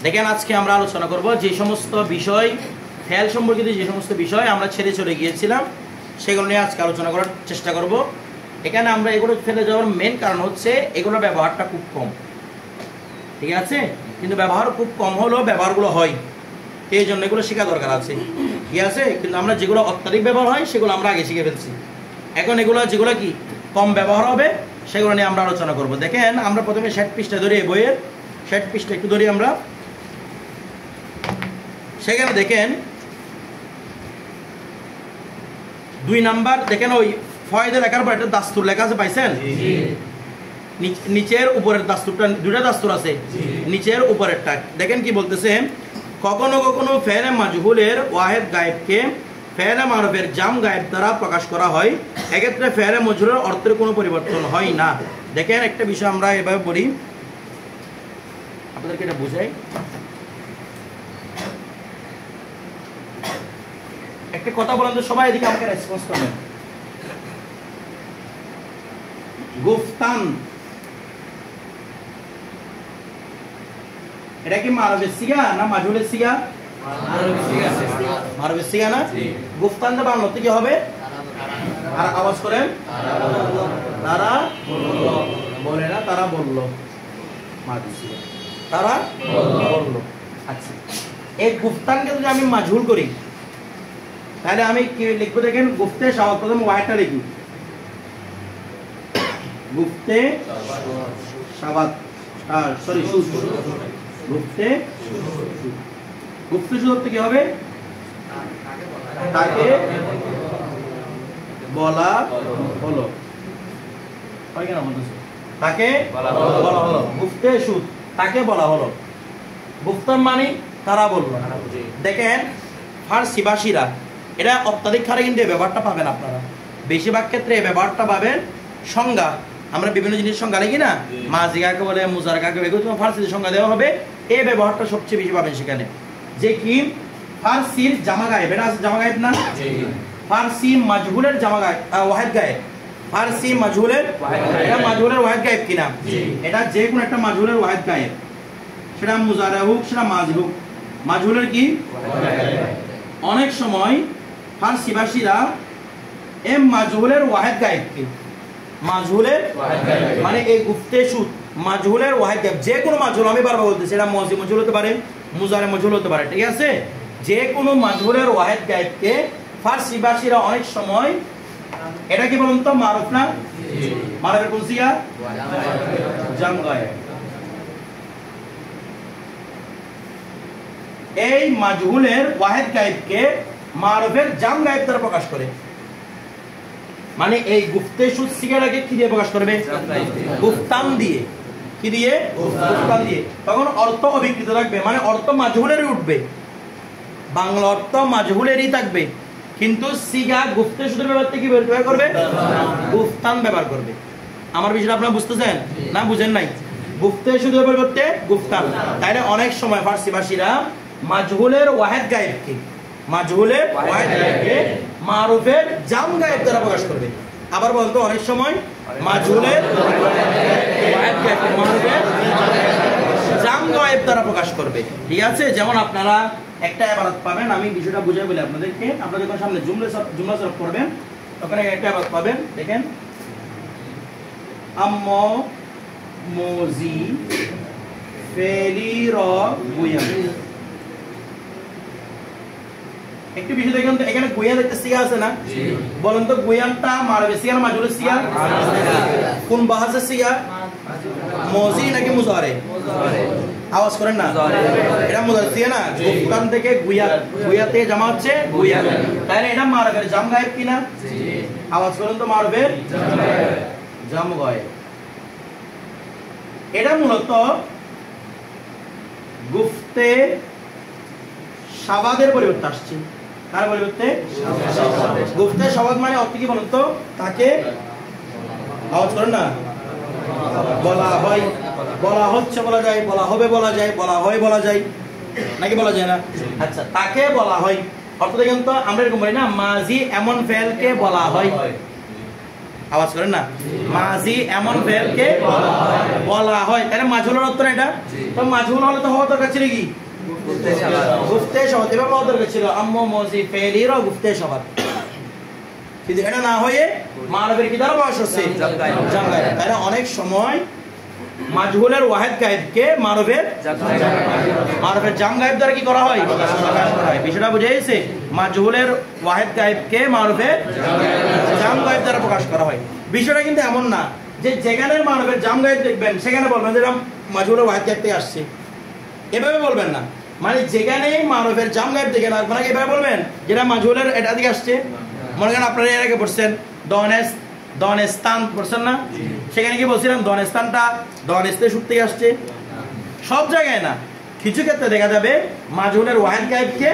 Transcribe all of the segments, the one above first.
দেখেন আজকে আমরা আলোচনা করব যে সমস্ত বিষয় ফেল সম্পর্কিত যে সমস্ত বিষয় আমরা ছেড়ে চলে গিয়েছিলাম সেগুলো নিয়ে আজকে আলোচনা করার চেষ্টা করব। এখানে আমরা এগুলো ফেলে যাওয়ার মেন কারণ হচ্ছে এগুলোর ব্যবহারটা খুব কম, ঠিক আছে? কিন্তু ব্যবহার খুব কম হলেও ব্যবহারগুলো হয়, এই জন্য এগুলো শেখা দরকার আছে, ঠিক আছে? কিন্তু আমরা যেগুলো অত্যাধিক ব্যবহার হয় সেগুলো আমরা আগে শিখে ফেলছি। এখন এগুলো যেগুলো কি কম ব্যবহার হবে সেগুলো নিয়ে আমরা আলোচনা করব। দেখেন আমরা প্রথমে 60 পৃষ্ঠা ধরি, এই বইয়ের 60 পৃষ্ঠা একটু ধরি আমরা। সেখানে দেখেন 2 নাম্বার, দেখেন ওই ফয়দা লেখার পর একটা দাস্তুর লেখা আছে, পাইছেন? নিচের উপরের দাস্তুরটা, দুটা দাস্তুর আছে, নিচের উপরেরটা দেখেন কি বলতেছে। কখনো কখনো ফেলে মাজহুলের ওয়াহেদ গায়েবকে ফেলে মারুফের জাম গায়েব দ্বারা প্রকাশ করা হয়, এক্ষেত্রে ফেলে মজহুলের অর্থের কোনো পরিবর্তন হয় না। দেখেন একটা বিষয় আমরা এভাবে পড়ি, আপনাদেরকে এটা বুঝাই। একটা কথা বলেন তো সবাই, এদিকে আমাকে রেসপন্স করবেন। গুফতান এটা কি মারুফের সিগা না মাজহুলের সিগা? মারুফের সিগা না? গুফতান তো বাংলাতে কি হবে? আর আওয়াজ করেন, তারা বলে না, তারা বললো, তারা বললো। আচ্ছা, এই গুফতানকে যদি আমি মাজহুল করি তাহলে আমি কি লিখবো? দেখেন গুফতে শাওয়াত, প্রথম ওয়াহেদটা লিখি, গুফতে শাওয়াত, সরি গুফতে, গুফতে শুরুতে কি হবে? তাকে বলা হলো, হয় কেন বলতেছে? তাকে বলা হলো, গুফতে সুদ, তাকে বলা হলো। গুফতান মানে তারা বললো। দেখেন ফার্সি ভাষীরা এটা অত্যাধিক হারে কিন্তু এই ব্যবহারটা পাবেন আপনারা, বেশিরভাগ ক্ষেত্রে এই ব্যবহারটা পাবেন সংজ্ঞা, আমরা বিভিন্ন জিনিস সংজ্ঞা লিখি না, মাজি কাকে বলে, মুজার কাকে বলে, এগুলো তোমার ফার্সিতে সংজ্ঞা দেওয়া হবে, এই ব্যবহারটা সবচেয়ে বেশি পাবেন সেখানে। যে কি ফার্সির জামা গায়েব, এটা আছে জামা গায়েব না? ফার্সি মাজহুলের জামা গায়েব, ওয়াহেদ গায়েব, ফার্সি মাজহুলের, এটা মাজহুলের ওয়াহেদ গায়েব কিনা? এটা যে কোনো একটা মাজহুলের ওয়াহেদ গায়েব, সেটা মুজারে হোক সেটা মাজি হোক, মাজহুলের কি অনেক সময় ফার্সি ভাষীরা এম মাজহুলের ওয়াহেদ গায়েবকে, মাজহুলের মানে এই গুফতে সুদ মাজহুলের ওয়াহেদ গায়েব, যে কোনো মাজহুল, আমি বারবার বলতেছি, এটা মজি মাজহুল হতে পারে, মুজারে মাজহুল হতে পারে, ঠিক আছে? যে কোনো মাজহুলের ওয়াহেদ গায়েবকে ফার্সি ভাষীরা অনেক সময়, এটা কি বলুন তো মারুফ না? মারুফের কোন সিগা? জাম গায়েব। এই মাজহুলের ওয়াহেদ গায়েবকে মারুফের জাম গায়েব দ্বারা প্রকাশ করে, মানে এই গুফতে সুদ সিগাটাকে কি দিয়ে প্রকাশ করবে? গুফতান দিয়ে। কি দিয়ে? গুফতান দিয়ে। তখন অর্থ অবিকৃত থাকবে, মানে অর্থ মাজহুলেরই উঠবে, বাংলা অর্থ মাজহুলেরই থাকবে, কিন্তু সিগা গুফতে সুদের ব্যবহার থেকে ব্যবহার করবে, গুফতান ব্যবহার করবে। আমার বিষয়টা আপনারা বুঝতেছেন না? বুঝেন নাই? গুফতে সুদ ব্যবহার করতে গুফতান। তাইলে অনেক সময় ফার্সি ভাষীরা মাজহুলের ওয়াহেদ গায়েবকে, মাজহুলের ওয়াহেদ গায়েবকে মারুফের জাম গায়েব দ্বারা প্রকাশ করবে। আবার বলতো অনেক সময় মাজহুলের ওয়াহেদ গায়েবকে মারুফের জাম গায়েব দ্বারা প্রকাশ করবে, ঠিক আছে? যেমন আপনারা একটা ইবারত পাবেন, আমি বিষয়টা বুঝাই বলি আপনাদেরকে, আপনাদের যখন সামনে জুমলা সরফ করবেন তখন একটা ইবারত পাবেন, দেখেন আম্ম মোজি ফেলি র গুয়াম। একটু বিষয় দেখেন তো, এখানে গুয়ান একটা সিগা আছে না? বলেন তো গুয়ানটা মারবে সিগা না মাজহুলের সিগা? কোন বাহাসের সিগা? মজি নাকি মুজারে? আওয়াজ করেন না, এটা মুজারে সিগা না? গুফতান থেকে গুয়া, গুয়া থেকে জামা হচ্ছে গুয়ান, তাহলে এটা মারবের জাম গায়েব কিনা? আওয়াজ করেন তো, মারবের জাম গায়েব। এটা মূলত গুফতে শাওয়াদের পরিবর্তে আসছে। কার পরিবর্তে? গুফতে শাওয়াদ মানে অর্থ কি বলুন তো? তাকে, আওয়াজ করেন না, বলা হয়, বলা হচ্ছে বলা যায়, বলা হবে বলা যায়, বলা হয় বলা যায়, নাকি বলা যায় না? আচ্ছা, তাকে বলা হয় অর্থ দেখেন তো, আমরা এরকম বলি না, মাজি এমন ফেলকে বলা হয়, আওয়াজ করেন না, মাজি এমন ফেলকে বলা হয়। তাহলে মাজহুলের অর্থ না এটা, তো মাজহুল হলে তো হওয়া দরকার ছিল কি গুফতে শবাদ, এভাবে হওয়া দরকার ছিল আম্মু মজি ফেলির গুফতে শবাদ, কিন্তু এটা না হয়ে মারফের কি দ্বারা প্রকাশ হচ্ছে জাম গায়েব। তাহলে অনেক সময় মাজহুলের ওয়াহিদ গায়েবকে মারফের জাম গায়েব দ্বারা কি করা হয়, প্রকাশ করা হয়। বিষয়টা বুঝে গেছে? মাজহুলের ওয়াহিদ গায়েবকে মারফের জাম গায়েব দ্বারা প্রকাশ করা হয়। বিষয়টা কিন্তু এমন না যে যেখানে মারফের জাম গায়েব দেখবেন সেখানে বলবেন যে মাজহুলের ওয়াহিদ গায়েব থেকে আসছে, এভাবে বলবেন না। মানে যেখানে মারফের জাম গায়েব থেকে আপনাকে এভাবে বলবেন যেটা মাজহুলের এটা দিকে আসছে। মনে করেন আপনারা এর আগে পড়ছেন দনেস্তান পড়ছেন না, সেখানে কি বলছিলাম দনেস্তানটা দনেস্তে সুর থেকে আসছে। সব জায়গায় না, কিছু ক্ষেত্রে দেখা যাবে মাজহুলের ওয়াহিদ গায়েবকে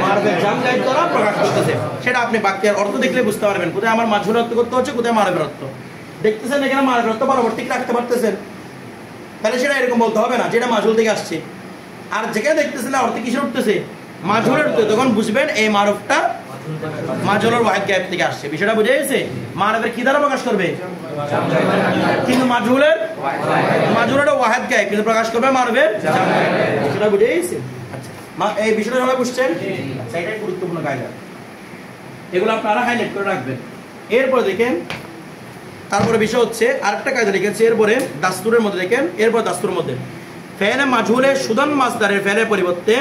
মারফের জাম গায়েব দ্বারা প্রকাশ করতেছে। সেটা আপনি বাক্যের অর্থ দেখলে বুঝতে পারবেন কোথায় আমার মাজহুল অর্থ করতে হচ্ছে, কোথায় মারফের অর্থ। দেখতেছেন এখানে মারফের অর্থ পরবর্তী রাখতে পারতেছেন, তাহলে সেটা এরকম বলতে হবে না যেটা মাজহুল থেকে আসছে। আর যেখানে দেখতেছেন অর্থ কিসের উঠতেছে মাজহুলের উঠতে, তখন বুঝবেন এই মারফটা মাজহুলের ওয়াহিদ গায়েব থেকে আসছে। বিষয়টা বুঝে গেছে? মারফের কি দ্বারা প্রকাশ করবে, কিন্তু মাজহুলের ওয়াহিদ গায়েব কিন্তু প্রকাশ করবে মারফের জাম গায়েব। বিষয়টা বুঝে গেছে? আচ্ছা, এই বিষয়টা সবাই বুঝছেন? আচ্ছা, এটাই গুরুত্বপূর্ণ কায়দা, এগুলো আপনারা হাইলাইট করে রাখবেন। এরপরে দেখেন, তারপরে বিষয় হচ্ছে আরেকটা কায়দা লিখেছে এরপরে দাস্তুরের মধ্যে। দেখেন এরপর দাস্তুরের মধ্যে ফেলে মাজহুলে সুদান মাসদারের ফেলের পরিবর্তে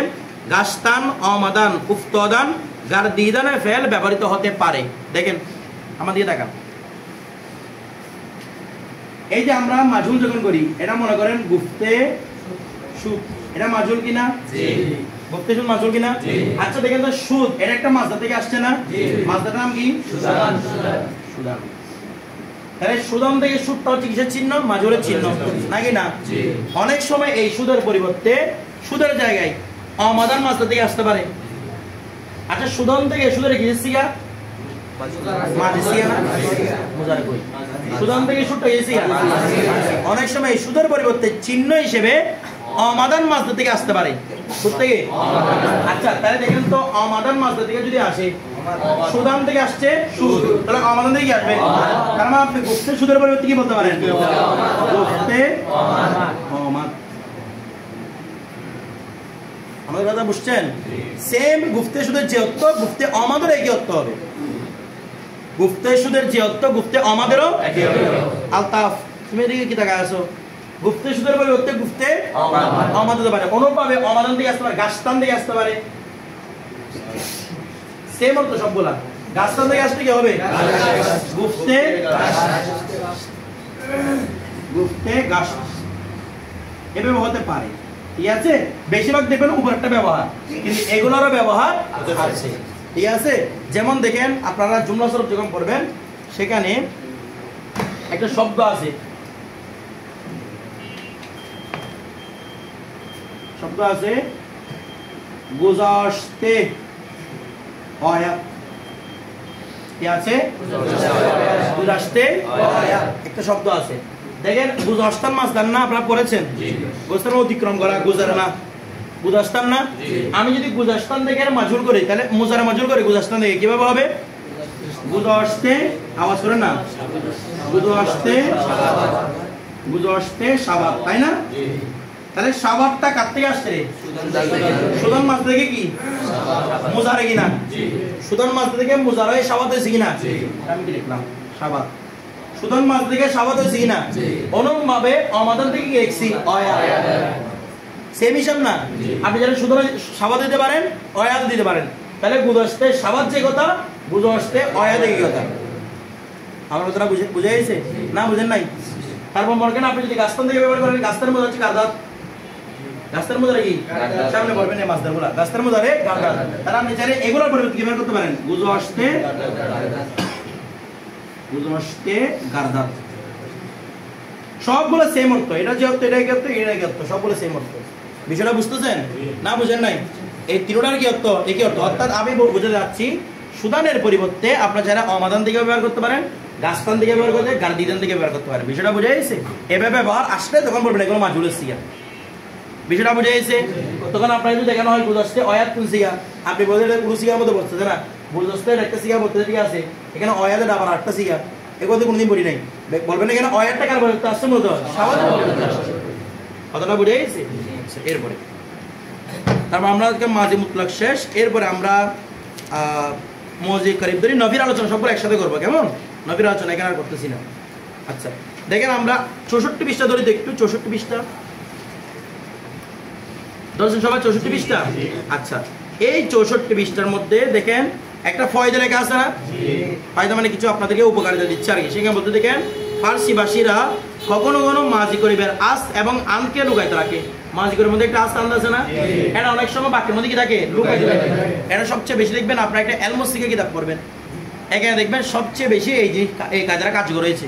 গাস্তান অমাদান উফতদান গারদিদানের ফেল ব্যবহৃত হতে পারে। দেখেন আমার দিকে তাকান, এই যে আমরা মাজহুল যখন করি এটা মনে করেন গুফতে সুদ, এটা মাজহুল কিনা? গুফতে সুদ মাজহুল কিনা? আচ্ছা দেখেন তো সুদ এটা একটা মাসদার থেকে আসছে না? মাসদারের নাম কি? সুদান। তাহলে সুদান থেকে সুদটা হচ্ছে কিসের চিহ্ন? মাজহুলের চিহ্ন, নাকি না? অনেক সময় এই সুদের পরিবর্তে সুদের জায়গায় অমাদান মাসদার থেকে আসতে পারে। আচ্ছা সুদান থেকে সুদের কিসের সিগা? সুদান থেকে সুদটা কিসের সিগা? অনেক সময় সুদের পরিবর্তে চিহ্ন হিসেবে অমাদান মাসদার থেকে আসতে পারে। সুদ থেকে? আচ্ছা তাহলে দেখেন তো অমাদান মাসদার থেকে যদি আসে, সুদান থেকে আসছে সুদ, তাহলে অমাদান থেকে কি আসবে? তার মানে আপনি গুফতে সুদের পরিবর্তে কি বলতে পারেন? গুফতে অমাদ। আমাদের কথা বুঝছেন? সেম গুফতে সুদের যে অর্থ গুফতে অমাদের একই অর্থ হবে। গুফতে সুদের যে অর্থ গুফতে অমাদেরও একই হবে। আলতাফ তুমি এদিকে কি টাকা আছো? গুফতে সুদের পরিবর্তে গুফতে অমাদ হতে পারে। অনুরূপভাবে অমাদান থেকে আসতে পারে, গাস্তান থেকে আসতে পারে। সেম অর্থ সবগুলা। গাস্তান থেকে আসতে কি হবে? গুফতে গাছ, এভাবে হতে পারে। ঠিক আছে? বেশিরভাগ দেখবেন উপর একটা ব্যবহার, কিন্তু এগুলোরও ব্যবহার আছে। ঠিক আছে? যেমন দেখেন আপনারা জুমলা শরফ যখন পড়বেন সেখানে একটা শব্দ আছে, গুজাশতে আয়াত। কি আছে? গুজাশতে আয়াত একটা শব্দ আছে। দেখেন গুজাশতান মাসদার না আপনারা পড়েছেন? গুজাশতান অতিক্রম করা, গুজারা না, গুজাশতান না? আমি যদি গুজাশতান থেকে মাজহুল করি তাহলে মুজারা মাজহুল করি গুজাশতান থেকে কিভাবে হবে? গুজাশতে, আওয়াজ করেন না, গুজাশতে শাবাব, তাই না? তাহলে শাবাবটা কার থেকে আসছে রে? সুদান মাস থেকে কি মুজারে কিনা? সুদান মাস থেকে মুজারা হয়ে শাবাব হয়েছে কিনা? আমি কি লিখলাম? শাবাব। সুদান মাস থেকে শাবাব হয়েছে কিনা? অনুরূপভাবে আমাদের থেকে কি লিখছি? আয়াত। সেম হিসাব না? আপনি যারা সুদান শাবাব দিতে পারেন, আয়াত দিতে পারেন। তাহলে গুজাশতে শাবাব যে কথা, গুজাশতে আয়াত এই কথা। আমার কথাটা বুঝে গেছে না? বুঝেন নাই? তারপর মনে করেন আপনি যদি গাস্তান থেকে ব্যবহার করেন, গাস্তার মধ্যে হচ্ছে গারদাত। গাস্তার মধ্যে কি সামনে বলবেন এই মাসদারগুলো, গাস্তার মধ্যে গারদাত। তাহলে আপনি চাইলে এগুলোর পরিবর্তে কি ব্যবহার করতে পারেন? গুজাশতে গারদাত। সবগুলো সেম অর্থ, এটা যে অর্থ, এটাই কি অর্থ, এটাই কি অর্থ, সবগুলো সেম অর্থ। বিষয়টা বুঝতেছেন না? বুঝেন নাই? এই তিনটার কি অর্থ? একই অর্থ। অর্থাৎ আমি বুঝে যাচ্ছি সুদানের পরিবর্তে আপনারা যারা অমাদান থেকে ব্যবহার করতে পারেন, গাস্তান থেকে ব্যবহার করতে, গারদিদান থেকে ব্যবহার করতে পারেন। বিষয়টা বুঝে গেছে? এভাবে ব্যবহার আসলে তখন বলবেন এগুলো মাজহুলের সিগা। বিষয়টা বুঝে গেছে? তখন আপনার যদি দেখানো হয় গুজাশতে আয়াত কোন সিগা, আপনি বলতে এটা পুরো সিগার মধ্যে বসতেছে না, গুজাশতে একটা সিগা বলতে ঠিক আছে, এখানে আয়াতের আবার আটটা সিগা, এগুলো তো কোনোদিন পড়ি নাই, বলবেন না কেন অয়ারটা কেন বলতে আসছে মূলত কথাটা বুঝে গেছি। এরপরে তারপর আমরা আজকে মাজি মুতলাক শেষ, এরপরে আমরা মজি করিব ধরি নবীর আলোচনা সবগুলো একসাথে করবো, কেমন? নবীর আলোচনা এখানে আর করতেছি না। আচ্ছা দেখেন আমরা 64 পৃষ্ঠা ধরি, একটু 64 পৃষ্ঠা ধরছেন সবাই, 64 পৃষ্ঠা। আচ্ছা এই 64 পৃষ্ঠার মধ্যে দেখেন একটা ফয়দা লেখা আছে না? ফয়দা মানে কিছু আপনাদেরকে উপকারিতা দিচ্ছে আর কি। সেখানে বলতে দেখেন ফার্সি ভাষীরা কখনো কখনো মাজি করিবের আস এবং আনকে লুকাইতে রাখে। মাজি করিবের মধ্যে একটা আস আন আছে না, এটা অনেক সময় বাক্যের মধ্যে কি থাকে লুকাইতে থাকে। এটা সবচেয়ে বেশি দেখবেন আপনারা একটা এলমোসিকে কিতাব পড়বেন, এখানে দেখবেন সবচেয়ে বেশি এই কাজটা কার্যকর হয়েছে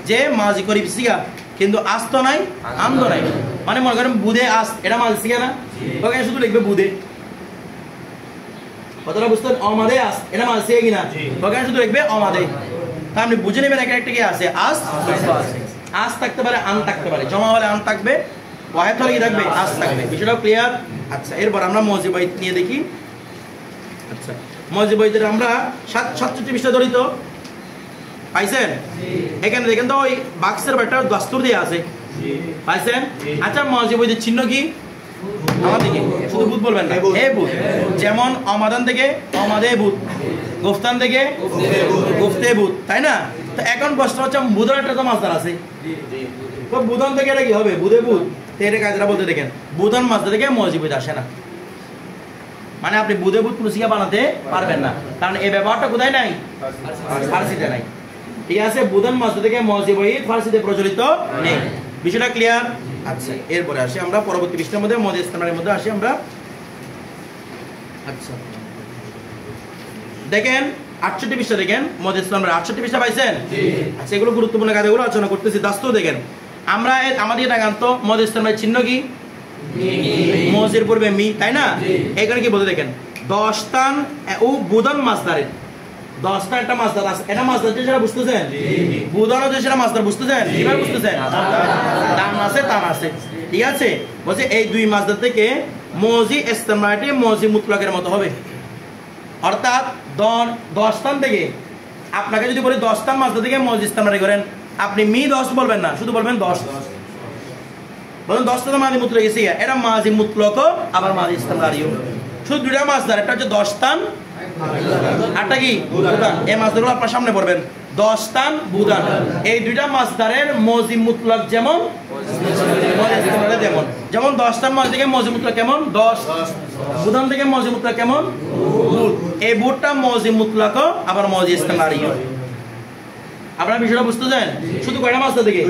যে মাজি করিব সিগা কিন্তু আস তো নাই আন তো নাই, মানে মনে করেন বুধে আস, এটা মাজি সিগা না, ওখানে শুধু লিখবে বুধে, কতটা বুঝতেন? অমাদে আস, এটা মাজি সিগা কিনা, ওখানে শুধু লিখবে অমাদে। তা আপনি বুঝে নেবেন একটা একটা কি আছে, আস আস থাকতে পারে, আন থাকতে পারে, জমা হলে আন থাকবে, ওয়াহেদ হলে কি থাকবে, আস থাকবে। বিষয়টা ক্লিয়ার? আচ্ছা এরপর আমরা মজি বাইত নিয়ে দেখি। আচ্ছা মজি বাইতের আমরা 67 পৃষ্ঠা ধরি, তো পাইছেন? এখানে দেখেন তো ওই বাক্সের একটা দস্তুর দিয়ে আছে, পাইছেন? আচ্ছা মজি বাইতের চিহ্ন কি? আমাদের কি শুধু বুধ বলবেন না, এ বুধ, যেমন অমাদান থেকে অমাদে বুধ, গুফতান থেকে গুফতে বুধ, তাই না? তো এখন প্রশ্ন হচ্ছে বুধের একটা তো মাছদার আছে, তো বুধন থেকে এটা কি হবে, বুধে বুধ, তো এটা কাজটা বলতে দেখেন বুধন মাছদার থেকে মজি বাইত আসে না, মানে আপনি বুধে বুধ পুরুষিকা বানাতে পারবেন না, কারণ এই ব্যবহারটা কোথায় নাই, ফার্সিতে নাই। ঠিক আছে, বুধন মাছদার থেকে মজি বাইত ফার্সিতে প্রচলিত নেই। বিষয়টা ক্লিয়ার? আচ্ছা এরপরে আসি আমরা পরবর্তী পৃষ্ঠার মধ্যে মজি ইস্তেমারের মধ্যে আসি আমরা। আচ্ছা দেখেন 68 পৃষ্ঠা দেখেন মজি ইস্তেমারের 68 পৃষ্ঠা পাইছেন? আচ্ছা এগুলো গুরুত্বপূর্ণ কাজগুলো আলোচনা করতেছি। দাস্তু দেখেন আমরা আমাদের টাকান্ত মজি ইস্তেমারের চিহ্ন কি? মজির পূর্বে মি, তাই না? এখানে কি বলতে দেখেন 10 টান ও বুধন মাছদারের 10 টা একটা মাছদার আছে, এটা মাছদার যে সেটা বুঝতেছেন, বুধন যে সেটা মাছদার বুঝতেছেন, কিভাবে বুঝতেছেন? টান আছে টান আছে, ঠিক আছে? বলছে এই দুই মাছদার থেকে মজি ইস্তেমারটি মজি মুতলাকের মতো হবে, অর্থাৎ 10 টান থেকে আপনাকে যদি বলি 10 টান মাছদার থেকে মজি ইস্তেমারি করেন, আপনি মি 10 বলবেন না, শুধু বলবেন 10, বলেন 10 টান মাজি মুতলাক গেছে, এটা মাজি মুতলাক আবার মাজি ইস্তেমারিও, শুধু দুইটা মাছদার, একটা হচ্ছে 10 টান আরটা কি বুদান। এই মাছদারগুলো আপনার সামনে পড়বেন, 10 টান বুদান, এই দুইটা মাছদারের মজি মুতলাক যেমন যেমন যেমন 10 টান মাছ থেকে মজি মুতলাক কেমন 10, বুদান থেকে মজি মুতলাক কেমন বুদ, এই বুদটা মজি মুতলাক আবার মজি ইস্তেমারিও। আপনারা বিষয়টা বুঝতেছেন? শুধু কয়টা মাছটা থেকে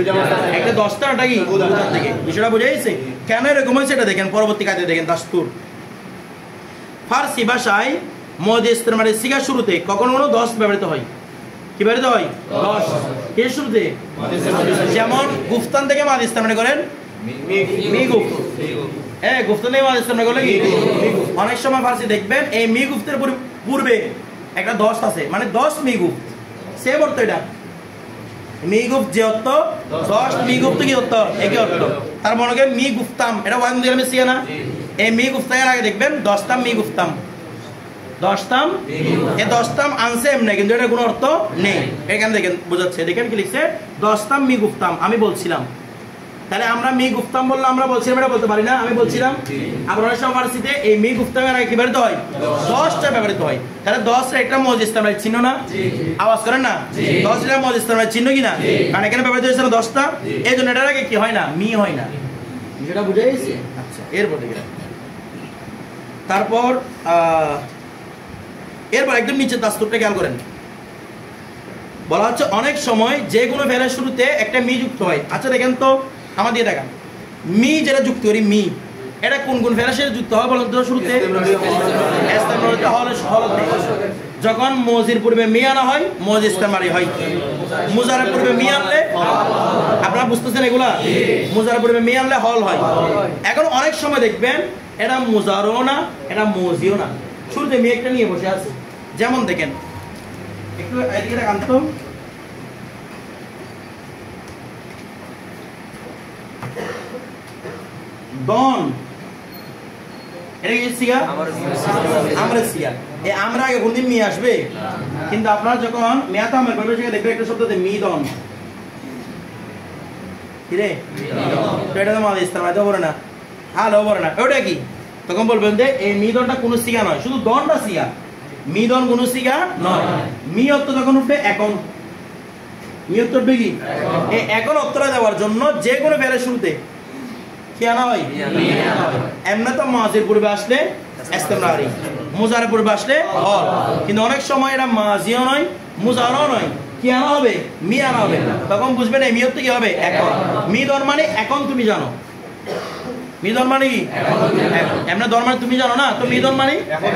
একটা 10 টা, এটা কি বুদান থেকে। বিষয়টা বুঝে গেছে কেন এরকম হয়েছে? এটা দেখেন পরবর্তী কাজে দেখেন দাস্তুর। ফার্সি ভাষায় মজি ইস্তেমারের সিগা শুরুতে কখনো কোনো 10 ব্যবহৃত হয়। কি ব্যবহৃত হয়? 10 কে শুরুতে? যেমন গুফতান থেকে মাজি ইস্তেমার করেন মি গুফ, হ্যাঁ গুফতান থেকে মাজি ইস্তেমার করলে কি? অনেক সময় ফার্সি দেখবেন এই মি গুফতের পূর্বে একটা 10 আছে, মানে 10 মি গুফ, সে অর্থ এটা মি গুফ যে অর্থ 10 মি গুফ কি অর্থ একই অর্থ। তার মনে করেন মি গুফতাম, এটা ওয়ান দিকে আমি সিয়া না, এই মি গুফতামের আগে দেখবেন 10 টাম মি গুফতাম, 10 টাম, এই 10 টাম আনছে এমনি, কিন্তু এটা কোনো অর্থ নেই। এখানে দেখেন বোঝাচ্ছে, দেখেন কি লিখছে 10 টাম মি গুফতাম, আমি বলছিলাম, তাহলে আমরা মি গুফতাম বললাম, আমরা বলছিলাম, এটা বলতে পারি না, আমি বলছিলাম। আবার অনেক সময় ফার্সিতে এই মি গুফতামের আগে কি ব্যবহৃত হয়? 10টা ব্যবহৃত হয়, তাহলে 10 একটা মজি ইস্তেমারের চিহ্ন না? আওয়াজ করেন না, 10 টা মজি ইস্তেমারের চিহ্ন কি না? কারণ এখানে ব্যবহৃত হয়েছিল 10টা, এই জন্য এটার আগে কি হয় না, মি হয় না। যেটা বুঝে গেছে? আচ্ছা এরপর দেখেন তারপর এরপর একদম নিচে দাস্তুরটা খেয়াল করেন, বলা হচ্ছে অনেক সময় যে কোনো ফেলের শুরুতে একটা মি যুক্ত হয়। আচ্ছা দেখেন তো আমাদের দেখা মি যেটা যুক্ত করি, মি এটা কোন কোন ফেলের সাথে যুক্ত হয় বলেন তো? শুরুতে যখন মজির পূর্বে মি আনা হয় মজি ইস্তেমারি হয়, মুজারের পূর্বে মি আনলে, আপনারা বুঝতেছেন এগুলা, মুজারের পূর্বে মি আনলে হল হয়। এখন অনেক সময় দেখবেন এটা মুজারও না, এটা মজিও না, শুরুতে মি একটা নিয়ে বসে আছে। যেমন দেখেন একটু এদিকে দেখান তো, দন এটা কি সিগা? আমরের সিগা। এই আমরা আগে কোনদিন মি আসবে? কিন্তু আপনারা যখন মিয়াতে আমর করবে সেখানে দেখবে একটা শব্দতে মিদন। কি রে? তো এটা তো মাঝে ইস্তেমাল তো বলে না, হ্যালো বলে না, ওটা কি? তখন বলবেন যে এই মিদনটা কোনো সিগা নয়, শুধু দনটা সিগা, মিদন কোনো সিগা নয়। মি অর্থ যখন উঠবে এখন, মি অর্থ উঠবে কি? এই এখন অর্থটা দেওয়ার জন্য যে কোনো ফেলের শুরুতে কি আনা হয়? এমনি তো মাজির পূর্বে আসলে ইস্তেমরারি, মুজারের পূর্বে আসলে হল, কিন্তু অনেক সময় এটা মাজিও নয় মুজারও নয়, কি আনা হবে? মি আনা হবে। তখন বুঝবেন এই মি অর্থ কি হবে? এখন। মি দর মানে এখন তুমি জানো, মি দর মানে কি? এমনি দর মানে তুমি জানো না, তো মি দর মানে এখন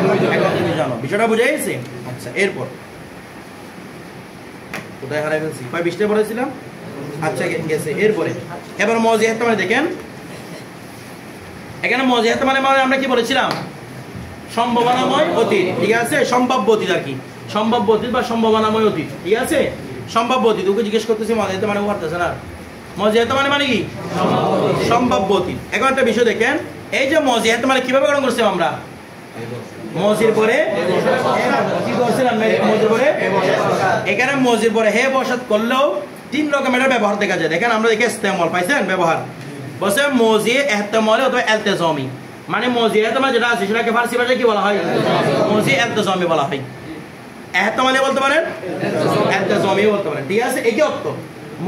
তুমি জানো। বিষয়টা বুঝে গেছে? আচ্ছা, এরপর কোথায় হারাই ফেলছি? কয় 20টা পড়েছিলাম। আচ্ছা গেছে। এরপরে এবার মজিয়াত মানে দেখেন, এখানে মজিয়াত মানে আমরা কি বলেছিলাম? সম্ভাবনাময় অতীত, ঠিক আছে? সম্ভাব্য অতীত আর কি, সম্ভাব্য অতীত বা সম্ভাবনাময় অতীত, ঠিক আছে? সম্ভাব্য অতীত। ওকে জিজ্ঞেস করতেছি মজিয়াত মানে ও পারতেছে না। মজিয়াত মানে কি? সম্ভাব্য অতীত। এখন একটা বিষয় দেখেন, এই যে মজিয়াত মানে কিভাবে গঠন করছিলাম আমরা? মজির পরে কি করছিলাম? মজির পরে, এখানে মজির পরে হে বসাত করলেও 3 রকমের ব্যবহার দেখা যায়। দেখেন আমরা দেখে ইস্তেমাল পাইছেন ব্যবহার, বসে মজি ইহতিমালি অথবা ইলতিজামি। মানে মজি ইহতিমাল যেটা আছে সেটাকে ফারসি ভাষায় কি বলা হয়? মজি ইলতিজামি বলা হয়। ইহতিমালি বলতে পারেন, ইলতিজামি বলতে পারেন, ঠিক আছে? একই অর্থ।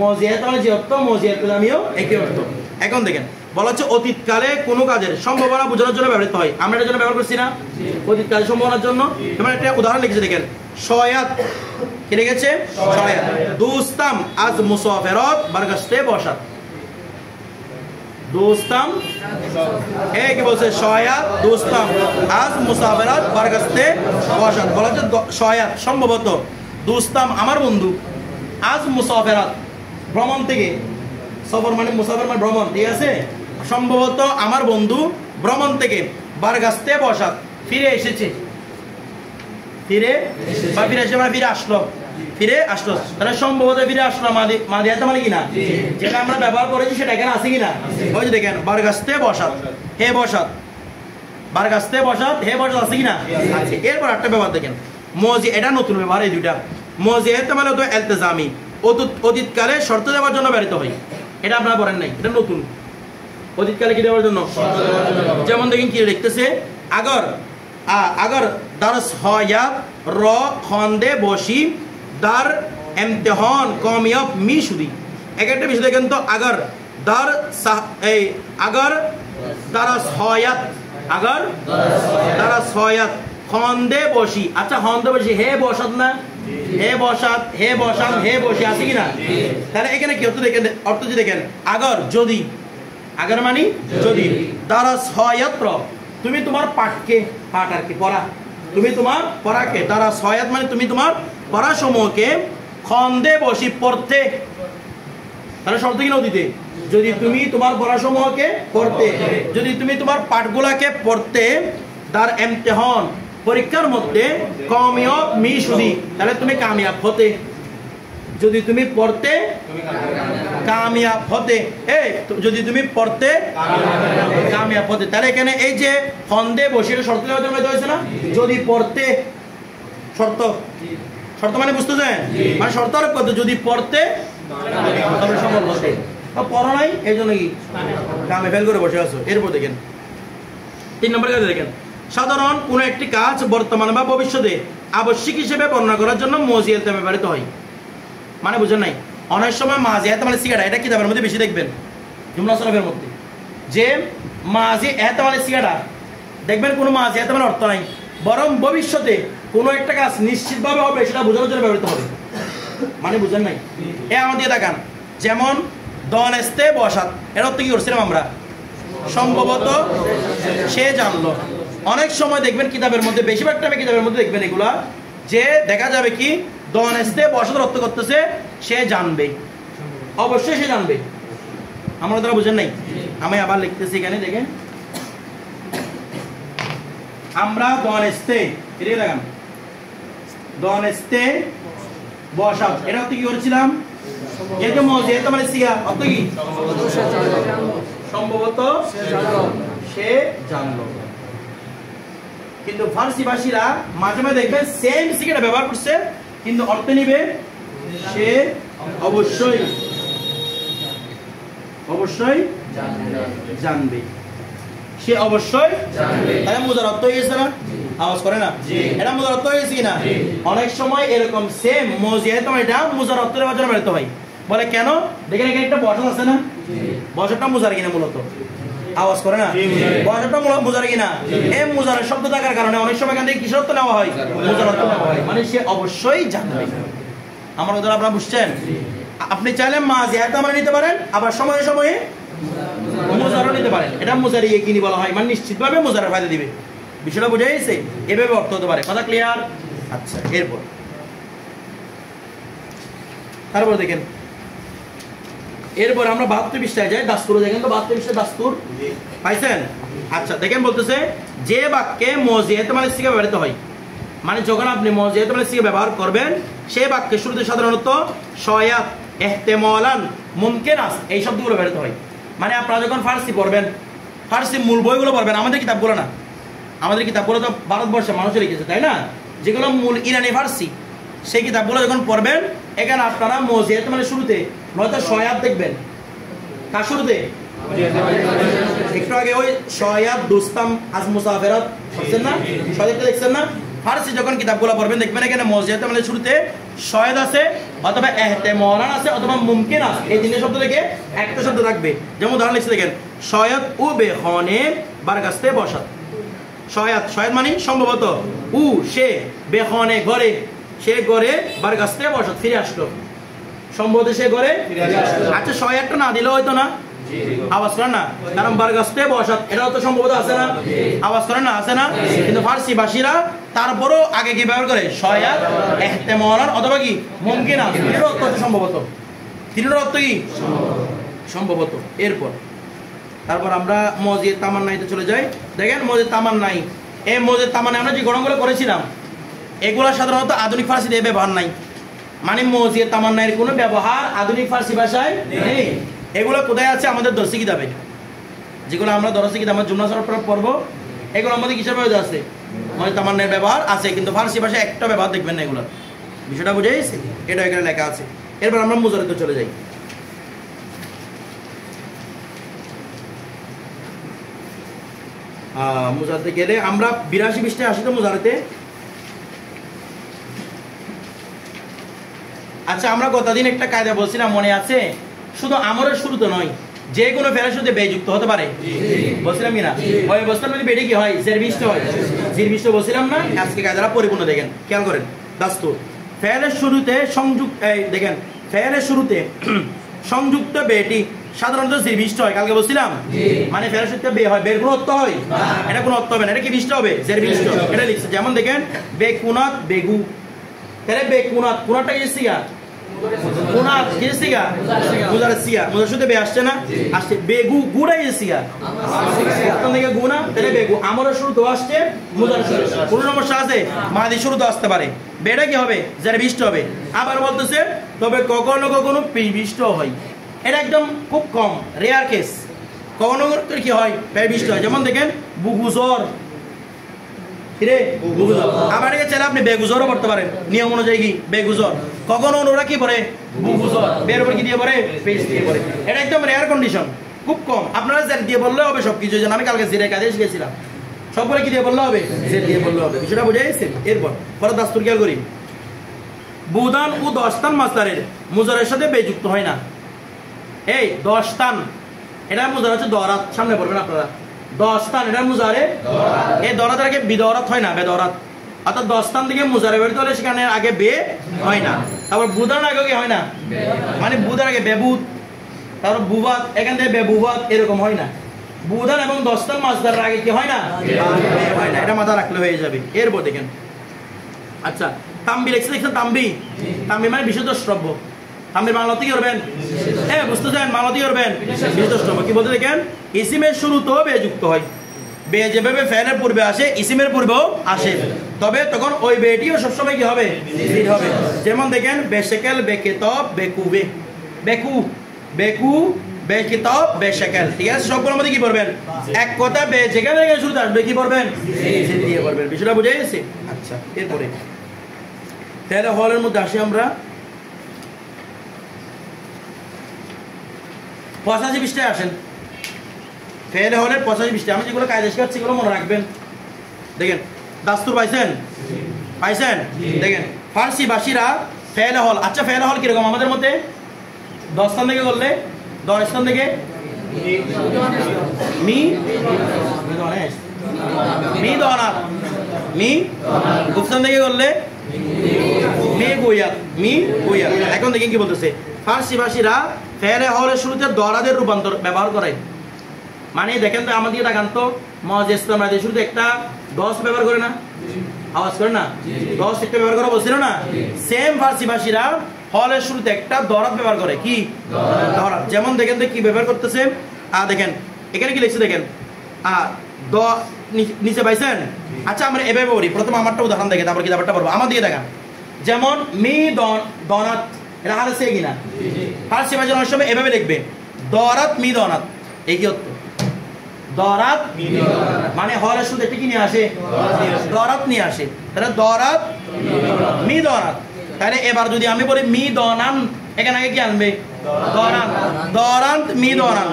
মজি ইহতিমালি যে অর্থ, মজি ইলতিজামিও একই অর্থ। এখন দেখেন বলা হচ্ছে অতীতকালে কোনো কাজের সম্ভাবনা বোঝানোর জন্য ব্যবহৃত হয়। আমরা এটার জন্য ব্যবহার করছি না? অতীতকালের সম্ভাবনার জন্য। এবার একটা উদাহরণ লিখেছে দেখেন, শয়াত কি লিখেছে? শয়াত দোস্তাম আজ মুসাফিরাত বারগাস্তে বসাত। দোস্তাম এই কি বলছে? শয়াত দোস্তাম আজ মুসাফিরাত বারগাস্তে বসাত। বলা হচ্ছে শয়াত সম্ভবত, দোস্তাম আমার বন্ধু, আজ মুসাফিরাত ভ্রমণ থেকে, সফর মানে মুসাফির মানে ভ্রমণ, ঠিক আছে? সম্ভবত আমার বন্ধু ভ্রমণ থেকে বারগাস্তে বসাত ফিরে এসেছে। ফিরে বা ফিরে এসে মানে ফিরে আসলো, ফিরে আসলো। তাহলে সম্ভবত ফিরে আসলো মাদিয়াতে মানে কিনা? যেটা আমরা ব্যবহার করেছি সেটা এখানে আছে কিনা? ওই যে দেখেন বারগাস্তে বসাত, হে বসাত, বারগাস্তে বসাত, হে বসাত আছে কিনা? আছে। এরপর একটা ব্যবহার দেখেন, মজি, এটা নতুন ব্যবহার এই দুইটা। মজি ইহতিমালি অথবা ইলতিজামি অতীতকালে শর্ত দেওয়ার জন্য ব্যবহৃত হয়। এটা আপনারা পড়েন নাই, এটা নতুন। অতীতকালে কি দেওয়ার জন্য? যেমন দেখেন কি লিখতেছে, আগর আগর দারস হয়াত র খন্দে বসি দার ইমতিহান কামিয়াব মি শুদি। এক একটা বিষয় দেখেন তো, আগর দার এই আগর দারস হয়াত, আগর দারস হয়াত খন্দে বসি। আচ্ছা খন্দে বসি হে বসাত না? হে বসাত, হে বসাত, হে বসি আছে কিনা? তাহলে এখানে কি অর্থ দেখেন, অর্থ যে দেখেন, আগর যদি, আগর মানে যদি, দারাস হয়াত তুমি তোমার পাঠকে, পাঠ আর কি পড়া, তুমি তোমার পড়াকে, দারাস হয়াত মানে তুমি তোমার পড়াসমূহকে খন্দে বসি পড়তে। তাহলে শর্ত কিনা অতীতে, যদি তুমি তোমার পড়াসমূহকে পড়তে, যদি তুমি তোমার পাঠগুলাকে পড়তে, দার ইমতিহান পরীক্ষার মধ্যে কামিয়াব মি শুদি, তাহলে তুমি কামিয়াব হতে। যদি তুমি পড়তে কামিয়াব হতে, এই যদি তুমি পড়তে কামিয়াব হতে। তাহলে এখানে এই যে খন্দে বসির শর্ত দেওয়ার জন্য হয়েছে না? যদি পড়তে, শর্ত, শর্ত মানে বুঝতেছেন? মানে শর্ত আরোপ করতে, যদি পড়তে তবে সফল হতে। পড়ো নাই এই জন্য কি কামে ফেল করে বসে আছো। এরপর দেখেন 3 নম্বর কাজে দেখেন, সাধারণ কোন একটি কাজ বর্তমানে বা ভবিষ্যতে আবশ্যিক হিসেবে বর্ণনা করার জন্য মজি ইলতিজামি ব্যবহৃত হয়। মানে বুঝেন নাই? অনেক সময় মাজি ইহতিমালি সিগাটা, এটা কিতাবের মধ্যে বেশি দেখবেন, জুমলা সরফের মধ্যে, যে মাজি ইহতিমালি সিগাটা দেখবেন কোনো মাজি ইহতিমালি অর্থ নাই, বরং ভবিষ্যতে কোনো একটা কাজ নিশ্চিতভাবে হবে সেটা বোঝানোর জন্য ব্যবহৃত হবে। মানে বুঝেন নাই? এ আমাদের দেখান, যেমন দনেস্তে বসাত, এর অর্থ কি করছিলাম আমরা? সম্ভবত সে জানলো। অনেক সময় দেখবেন কিতাবের মধ্যে, বেশিরভাগ টাইমে কিতাবের মধ্যে দেখবেন এগুলা, যে দেখা যাবে কি দনেস্তে বসাত অর্থ করতেছে সে জানবে, অবশ্যই সে জানবে। আমরা তারা বুঝেন নাই? আমি আবার লিখতেছি এখানে দেখেন, আমরা দনেস্তে, এটা দেখান, দনেস্তে বসাত, এটা অর্থ কি করেছিলাম? এই যে মজি ইহতিমালি সিগা অর্থ কি? সম্ভবত সে জানলো। কিন্তু ফার্সি ভাষীরা মাঝে মাঝে দেখবেন সেম সিগাটা ব্যবহার করছে কিন্তু অর্থ নিবে সে অবশ্যই অবশ্যই জানবে, সে অবশ্যই জানবে। তাহলে মুজার অর্থ হয়ে গেছে না? আওয়াজ করে না? এটা মুজার অর্থ হয়ে গেছে কিনা? অনেক সময় এরকম সেম মজিয়ায় তোমার এটা মুজার অর্থের মাঝে বেরোতে হয়। বলে কেন? দেখেন এখানে একটা বসত আছে না, বসতটা মুজার কিনা মূলত? আওয়াজ করে না? বসতটা মুজার কিনা? এই মুজারের শব্দ থাকার কারণে অনেক সময় এখান থেকে কিসের অর্থ নেওয়া হয়? মুজার অর্থ নেওয়া হয়, মানে সে অবশ্যই জানবে। আমার কথা আপনারা বুঝছেন? আপনি চাইলে মাজিয়ায় তো আমরা নিতে পারেন, আবার সময়ে সময়ে মুজারও নিতে পারেন। এটা মুজারি ইয়াকিনি বলা হয়, মানে নিশ্চিতভাবে মুজারের ফায়দা দিবে। বিষয়টা বুঝে গেছে? এভাবে অর্থ হতে পারে। কথা ক্লিয়ার? আচ্ছা, এরপর তারপর দেখেন, এরপর আমরা 72 পৃষ্ঠায় যাই। দাস্তুর দেখেন তো, 72 পৃষ্ঠায় দাস্তুর পাইছেন? আচ্ছা দেখেন, বলতেছে যে বাক্যে মজিয়াত মানে সিগা ব্যবহৃত হয়, মানে যখন আপনি মজিয়াত মানে সিগা ব্যবহার করবেন সেই বাক্যের শুরুতে সাধারণত শয়াত, ইহতিমালান, মুমকিনাস এই শব্দগুলো ব্যবহৃত হয়। মানে আপনারা যখন ফার্সি পড়বেন, ফার্সি মূল বইগুলো পড়বেন, আমাদের কিতাবগুলো না, আমাদের কিতাবগুলো তো ভারতবর্ষের মানুষের লিখেছে তাই না, যেগুলো মূল ইরানি ফার্সি, সেই কিতাবগুলো যখন পড়বেন এখানে আপনারা মজিয়াত মানে শুরুতে নয়তো শয়াত দেখবেন। কার শুরুতে? একটু আগে ওই শয়াত দুস্তাম আজ মুসাফিরাত দেখছেন না, শয়াতটা দেখছেন না? ফার্সি যখন কিতাবগুলো পড়বেন দেখবেন এখানে মজিয়াত মানে শুরুতে শয়াত আছে অথবা ইহতিমালান আছে অথবা মুমকিন আছে, এই তিনটে শব্দ থেকে একটা শব্দ থাকবে। যেমন উদাহরণ লিখে দেখেন, শয়াত ও বেখনে বারগাস্তে বসাত। শয়াত, শয়াত মানে সম্ভবত, উ সে, বেখনে ঘরে, সে ঘরে, বারগাস্তে বসাত ফিরে আসলো, সম্ভবত সে ঘরে ফিরে আসলো। আচ্ছা শয়াতটা না দিলে হয়তো না, আওয়াজ করেন না, কারণ বারগাস্তে বসাত এটাও তো সম্ভবত আছে না, আওয়াজ করেন না, আছে না? কিন্তু ফার্সি ভাষীরা তারপরও আগে কি ব্যবহার করে? শয়াত, ইহতিমালান অথবা কি মুমকিন আছে, এর অর্থ হচ্ছে সম্ভবত। তিনটার অর্থ কি? সম্ভবত। এরপর তারপর আমরা মজিদ তামান্নাইতে চলে যাই। দেখেন মজিদ তামান্নাই, এই মজিদ তামান্নাই আমরা যে গণনগুলো করেছিলাম এগুলো সাধারণত আধুনিক ফার্সিতে ব্যবহার নাই, মানে মজিদ তামান্নাইয়ের কোনো ব্যবহার আধুনিক ফার্সি ভাষায় নেই। এগুলো কোথায় আছে? আমাদের দর্শী কিতাবে, যেগুলো আমরা দর্শী কিতাব আমরা জুমলা সরফ পড়বো, এগুলো আমাদের কিসের ব্যবহার আছে? মজিদ তামান্নাইয়ের ব্যবহার আছে, কিন্তু ফার্সি ভাষায় একটা ব্যবহার দেখবেন না এগুলো। বিষয়টা বুঝে গেছে? এটা এখানে লেখা আছে। এরপর আমরা মুজারেতে চলে যাই। মুজারতে গেলে আমরা 82 পৃষ্ঠায় আসি তো মুজারতে। আচ্ছা আমরা গতদিন একটা কায়দা বলছিলাম মনে আছে? শুধু আমরের শুরুতে নয়, যে কোনো ফেলের সাথে বেযুক্ত হতে পারে, বলছিলাম কিনা? ওই অবস্থার মধ্যে বেড়ে কি হয়? জেরবিষ্ট হয়, জিরবিষ্ট বলছিলাম না? আজকে কায়দাটা পরিপূর্ণ দেখেন, খেয়াল করেন। দাস্তুর ফেলের শুরুতে সংযুক্ত, দেখেন ফেলের শুরুতে সংযুক্ত বেটি সাধারণত জিরবিষ্ট হয়, কালকে বলছিলাম। মানে ফেলের শুরুতে বে হয়, বের কোনো অর্থ হয়? এটা কোনো অর্থ হবে না, এটা কি বিষ্ট হবে? জেরবিষ্ট। এটা লিখছে, যেমন দেখেন বেকুনাত বেগু, তাহলে বেকুনাত, কুনাতটা কি সিগা? কুনাত কি সিগা? মুজার সিগা, মুজার শুরুতে বে আসছে না? আসছে। বেগু, গুড়া কি সিগা? প্রথম থেকে গুনা, তাহলে বেগু। আমরের শুরুতে আসছে, মুজার শুরুতে কোনো সমস্যা আছে? মাদি শুরুতে আসতে পারে, বেটা কি হবে? জেরবিষ্ট হবে। আবার বলতেছে তবে কখনো কখনো পিবিষ্ট হয়, এটা একদম খুব কম, রেয়ার কেস। কখনো কি হয়? পিবিষ্ট হয়। যেমন দেখেন বুগুজর, আবার চাইলে আপনি বেগুজরও পড়তে পারেন, নিয়ম অনুযায়ী কি বেগুজর। কখনো ওরা কি পড়ে? বুগুজর, বের উপর কি দিয়ে পড়ে? পেজ দিয়ে পড়ে। এটা একদম রেয়ার কন্ডিশন, খুব কম। আপনারা জেড দিয়ে বললে হবে সবকিছু, যেন আমি কালকে জিরে কাজে শিখেছিলাম, সবগুলো কি দিয়ে বললে হবে? জেড দিয়ে বললে হবে। বিষয়টা বুঝে গেছেন? এরপর পরে দাস্তুর খেয়াল করি, বুদান ও দশতান মাসদারের মুজারের সাথে বেযুক্ত হয় না। এই দশতান, এটা মুজার হচ্ছে দরাত, সামনে পড়বেন আপনারা। দশতান এটা মুজারে, এই দরাতের আগে বিদরাত হয় না, বেদরাত। অর্থাৎ দশতান থেকে মুজারে বেরোতে হলে সেখানে আগে বে হয় না, তারপর বুদান আগে কি হয় না, মানে বুদার আগে বেবুত, তারপর বুবাত, এখান থেকে বেবুবাত, এরকম হয় না। বুদান এবং দশতান মাসদারের আগে কি হয় না? হয় না। এটা মাথা রাখলে হয়ে যাবে। এরপর দেখেন, আচ্ছা তাম্বি লিখছে, দেখছেন তাম্বি? তাম্বি মানে বিশুদ্ধ দ্রব্য। তাম্বির বাংলাতে কি করবেন? হ্যাঁ বুঝতেছেন, বাংলাতে কি করবেন? বিশুদ্ধ দ্রব্য। কি বলতে দেখেন, ইসিমের শুরুতেও বে যুক্ত হয়, বে যেভাবে ফেলের পূর্বে আসে ইসিমের পূর্বেও আসে, তবে তখন ওই বেটিও সবসময় কি হবে? হবে। যেমন দেখেন বেশেকেল, বেকেতব, বেকুবে, বেকু, বেকু, বে কিতাব বে শাকাল, ঠিক আছে? সবগুলোর মধ্যে কি পড়বেন? এক কথা বে যেখানে থেকে শুরু আসবে কি পড়বেন? জি দিয়ে পড়বেন। বিষয়টা বুঝে গেছে? আচ্ছা, এরপরে তাহলে হলের মধ্যে আসি আমরা 85 পৃষ্ঠায় আসেন। ফেলে হলের 85 পৃষ্ঠা। আমি যেগুলো কায়দা শেখাচ্ছি এগুলো মনে রাখবেন। দেখেন দাস্তুর পাইছেন? পাইছেন? দেখেন ফার্সি ভাষীরা ফেলে হল, আচ্ছা ফেলে হল কিরকম আমাদের মধ্যে? 10 স্থান থেকে করলে 10 স্থান থেকে মি মি দনাত, মি গুফতান থেকে করলে মি গুয়াত, মি গুয়াত। এখন দেখেন কি বলতেছে, ফার্সি ভাষীরা ফেলে হলের শুরুতে দরাদের রূপান্তর ব্যবহার করে। মানে দেখেন তো আমাদের দেখান তো মজেস্তামাদের শুরুতে একটা 10 ব্যবহার করে না? আওয়াজ করে না? 10 একটা ব্যবহার করা বলছিল না? সেম ফার্সি ভাষীরা হলের শুরুতে একটা দরাত ব্যবহার করে। কি দরাত? যেমন দেখেন তো কি ব্যবহার করতেছে, দেখেন এখানে কি লিখছে দেখেন, দ নিচে পাইছেন? আচ্ছা আমরা এভাবে বলি, প্রথম আমারটা উদাহরণ দেখে তারপর কি ব্যাপারটা বলবো। আমার দিকে দেখান, যেমন মি দনাত, এটা হালে সে কিনা? ফার্সি ভাষার অনেক সময় এভাবে লিখবে দরাত মি দনাত। এই কি হতো? দরাত মানে হলের শুরুতে কি নিয়ে আসে? দরাত নিয়ে আসে। তাহলে দরাত মি দরাত। তাহলে এবার যদি আমি বলি মি দনান, এখানে আগে কি আনবে? দরান, দরান্ত মি দরান।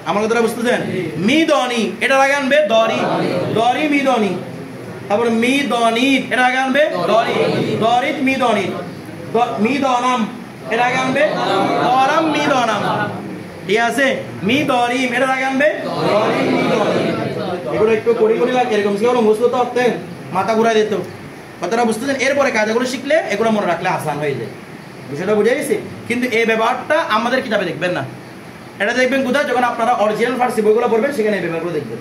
আমার কথাটা বুঝতেছেন? মি দনি এটার আগে আনবে দরি, দরি মি দনি। তারপরে মি দনিত এটা আগে আনবে দরি, দরিত মি দনিত। মি দনাম এটা আগে আনবে দরাম মি দনাম, ঠিক আছে? মি দরিম এটা আগে আনবে দরিম মি দরিম। এগুলো একটু করি করি লাগে, এরকম সেগুলো মুসলো তো হতেন, মাথা ঘুরাই দিত। কথাটা বুঝতেছেন? এরপরে কাজগুলো শিখলে এগুলো মনে রাখলে আসান হয়ে যায়। বিষয়টা বুঝে গেছে? কিন্তু এই ব্যবহারটা আমাদের কিতাবে দেখবেন না, এটা দেখবেন কোথায়? যখন আপনারা অরিজিনাল ফার্সি বইগুলো পড়বেন সেখানে এই ব্যবহারগুলো দেখবেন।